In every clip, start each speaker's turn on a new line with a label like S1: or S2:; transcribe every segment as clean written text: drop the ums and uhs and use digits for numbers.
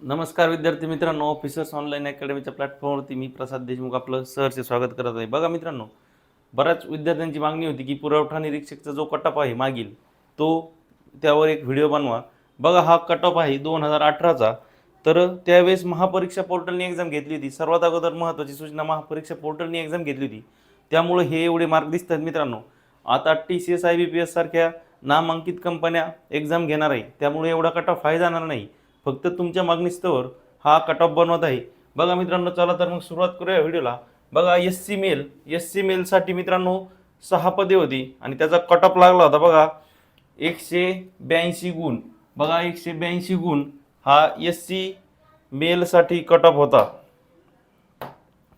S1: नमस्कार विद्यार्थी मित्रांनो, ऑफिसर्स ऑनलाईन अकॅडमीच्या प्लॅटफॉर्मवरती मी प्रसाद देशमुख आपलं सहर्ष स्वागत करत आहे। बघा मित्रांनो, बऱ्याच विद्यार्थ्यांची मागणी होती की पुरवठा निरीक्षकचा जो कट ऑफ आहे मागील तो त्यावर एक व्हिडिओ बनवा। बघा हा कट ऑफ आहे 2018चा। तर त्यावेळेस महापरीक्षा पोर्टलने एक्झाम घेतली होती। सर्वात अगोदर महत्त्वाची सूचना, महापरीक्षा पोर्टलने एक्झाम घेतली होती, त्यामुळे हे एवढे मार्क दिसतात मित्रांनो। आता TCS IBPS सारख्या नामांकित कंपन्या एक्झाम घेणार आहे, त्यामुळे एवढा कट ऑफ आहे जाणार नाही। फक्त तुमच्या मागणीस्तवर हा कट ऑफ बनवत आहे। बघा मित्रांनो, चला तर मग सुरुवात करूया व्हिडिओला। बघा एससी मेलसाठी मित्रांनो 6 पदे होती आणि त्याचा कट ऑफ लागला होता बघा 182 गुण। बघा 182 गुण हा एससी मेलसाठी कट ऑफ होता।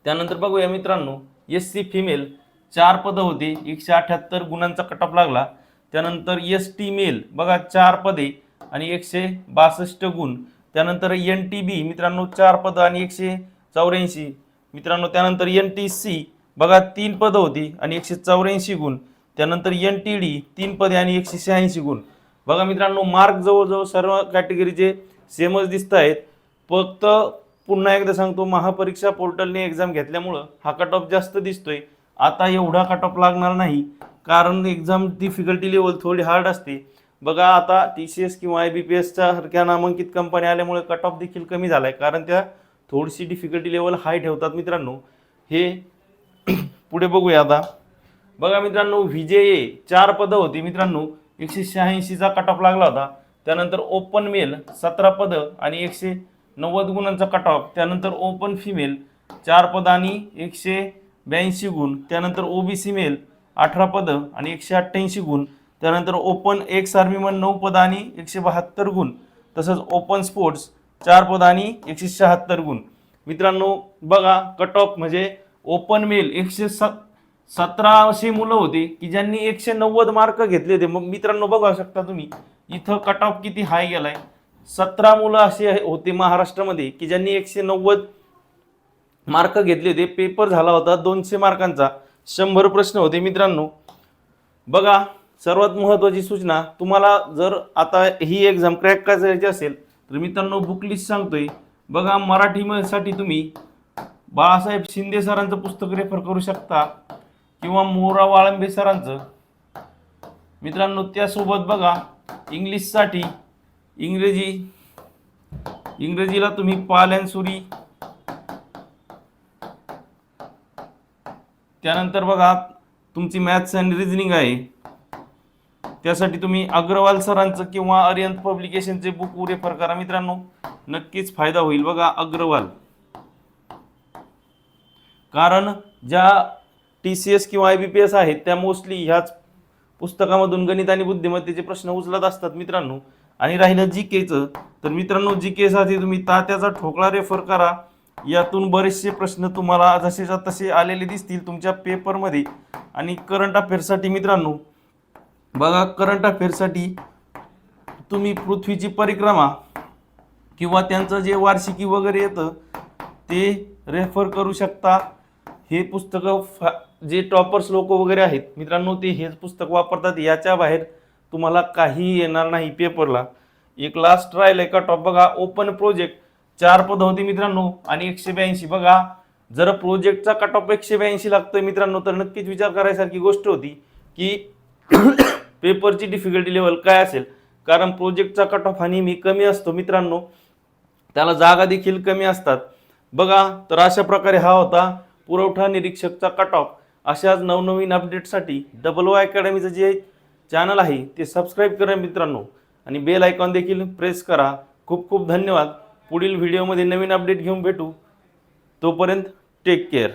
S1: त्यानंतर बघूया मित्रांनो, एससी फिमेल 4 पदं होती, 178 गुणांचा कट ऑफ लागला। त्यानंतर एसटी मेल बघा 4 पदे आणि 162 गुण। त्यानंतर NTB मित्रांनो 4 पदं आणि 184 मित्रांनो। त्यानंतर NTC बघा 3 पदं होती आणि 184 गुण। त्यानंतर NTD 3 पदे आणि 186 गुण। बघा मित्रांनो, मार्क जवळजवळ सर्व कॅटेगरीचे सेमच दिसत आहेत। फक्त पुन्हा एकदा सांगतो, महापरीक्षा पोर्टलने एक्झाम घेतल्यामुळं हा कट ऑफ जास्त दिसतोय। आता एवढा कट ऑफ लागणार नाही, कारण एक्झाम डिफिकल्टी लेवल थोडी हार्ड असते। बघा आता TCS किंवा IBPS सारख्या नामांकित कंपन्या आल्यामुळे कट ऑफ देखील कमी झालाय, कारण त्या थोडीशी डिफिकल्टी लेवल हाय ठेवतात मित्रांनो। हे पुढे बघूया आता। बघा मित्रांनो, VJA 4 पदं होती मित्रांनो, 186चा कट ऑफ लागला होता। त्यानंतर ओपन मेल 17 पदं आणि 190 गुणांचा कट ऑफ। त्यानंतर ओपन फिमेल 4 पदं आणि 182 गुण। त्यानंतर OBC मेल 18 पदं आणि 188 गुण। त्यानंतर ओपन एक्स आर्मीमन 9 पदं आणि 172 गुण। तसंच ओपन स्पोर्ट्स 4 पदं आणि 176 गुण। मित्रांनो बघा, कट ऑफ म्हणजे ओपन मेल 117 अशी मुलं होती की ज्यांनी 190 मार्क घेतले होते। मग मित्रांनो बघू शकता तुम्ही इथं कट ऑफ किती हाय गेलाय। 17 मुलं असे होते महाराष्ट्रामध्ये की ज्यांनी 190 मार्क घेतले होते। पेपर झाला होता 200 मार्कांचा, 100 प्रश्न होते मित्रांनो। बघा, सर्वात महत्त्वाची सूचना, तुम्हाला जर आता ही एक्झाम क्रॅक करायची असेल तर मित्रांनो बुक लिस्ट सांगतोय। बघा, मराठीसाठी तुम्ही बाळासाहेब शिंदे सरांचं पुस्तक रेफर करू शकता किंवा मोरा वाळंबे सरांचं मित्रांनो। त्यासोबत बघा इंग्लिशसाठी इंग्रजीला तुम्ही पाल अँड सुरी। त्यानंतर बघा तुमची मॅथ्स अँड रिझनिंग आहे, त्यासाठी तुम्ही अग्रवाल सरांचं किंवा अरिहंत पब्लिकेशनचे बुक रेफर करा मित्रांनो, नक्कीच फायदा होईल। बघा अग्रवाल, कारण ज्या TCS किंवा IBPS आहेत त्या मोस्टली ह्याच पुस्तकामधून गणित आणि बुद्धिमत्तेचे प्रश्न उचलत असतात मित्रांनो। आणि राहिलं GKचं, तर मित्रांनो GK साठी तुम्ही तात्याचा ठोकळा रेफर करा। यातून बरेचसे प्रश्न तुम्हाला जसेच्या तसे आलेले दिसतील तुमच्या पेपरमध्ये। आणि करंट अफेअर्ससाठी मित्रांनो बघा, करंट अफेअर्ससाठी तुम्ही पृथ्वीची परिक्रमा किंवा त्यांचं जे वार्षिकी वगैरे येतं ते रेफर करू शकता। हे पुस्तकं जे टॉपर्स लोक वगैरे आहेत मित्रांनो ते हेच पुस्तक वापरतात। याच्या बाहेर तुम्हाला काही येणार नाही पेपरला। एक लास्ट राहिलं आहे कट ऑफ। बघा ओपन प्रोजेक्ट 4 पदं होती मित्रांनो आणि 182। बघा, जर प्रोजेक्टचा कट ऑफ 182 लागतोय मित्रांनो तर नक्कीच विचार करायसारखी गोष्ट होती की पेपरची डिफिकल्टी लेवल काय असेल, कारण प्रोजेक्टचा कट ऑफ हा नेहमी कमी असतो मित्रांनो, त्याला जागा देखील कमी असतात। बघा, तर अशा प्रकारे हा होता पुरवठा निरीक्षकचा कट ऑफ। अशाच नवनवीन अपडेटसाठी WY अकॅडमीचं जे चॅनल आहे ते सबस्क्राईब करा मित्रांनो आणि बेल आयकॉन देखील प्रेस करा। खूप खूप धन्यवाद। पुढील व्हिडिओमध्ये नवीन अपडेट घेऊन भेटू, तोपर्यंत टेक केअर।